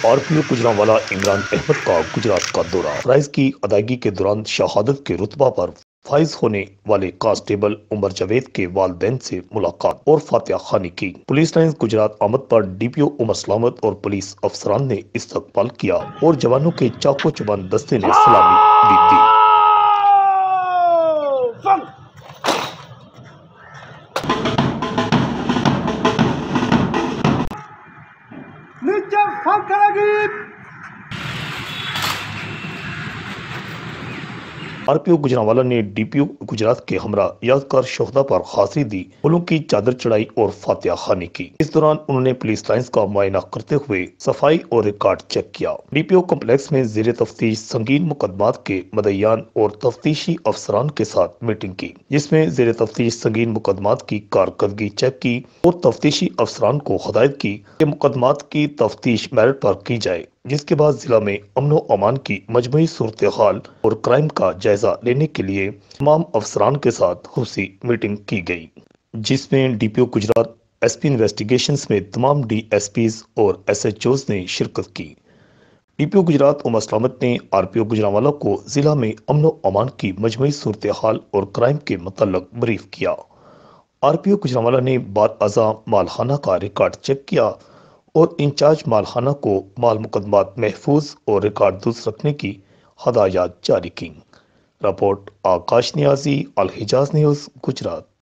RPO Gujranwala Imran Ahmad کا گجرات کا دورہ۔ فرائض کی ادائیگی کے دوران شہادت کے رتبہ پر فائز ہونے والے کانسٹیبل عمر جاوید کے والدین سے ملاقات اور فاتحہ خوانی کی۔ پولیس لائنز گجرات آمد پر DPO عمر سلامت اور پولیس افسران نے استقبال کیا اور جوانوں کے چاقو چبان دستے نے سلامی بھی دی۔ RPO گجرانوالہ نے DPO گجرات کے ہمراہ یادگار شہداء پر حاضری دی، پھولوں کی چادر چڑھائی اور فاتحہ خوانی کی۔ اس دوران انہوں نے پولیس لائنز کا معائنہ کرتے ہوئے صفائی اور ریکارڈ چیک کیا۔ DPO کمپلیکس میں زیر تفتیش سنگین مقدمات کے مدعیان اور تفتیشی افسران کے ساتھ میٹنگ کی، جس میں زیر تفتیش سنگین مقدمات کی کارکردگی چیک کی اور تفتیشی افسران کو ہدایت کی کہ مقدمات کی تفتیش میرٹ پر کی جائے، جس کے بعد ضلع میں امن و امان کی مجموعی صورتحال اور کرائم کا جائزہ لینے کے لیے تمام افسران کے ساتھ خصوصی میٹنگ کی گئی، جس میں DPO گجرات SP انویسٹیگیشنز میں تمام DSPs اور SHOs نے شرکت کی۔ DPO گجرات عمر سلامت نے RPO گجرانوالہ کو ضلع میں امن و امان کی مجموعی صورتحال اور کرائم کے متعلق بریف کیا۔ RPO گجرانوالہ نے بعد ازاں مالخانہ کا ریکارڈ چیک کیا اور انچارج مالخانہ کو مال مقدمات محفوظ اور ریکارڈ درست رکھنے کی ہدایات جاری کی۔ رپورٹ آکاش نیازی، الحجاز نیوز، گجرات۔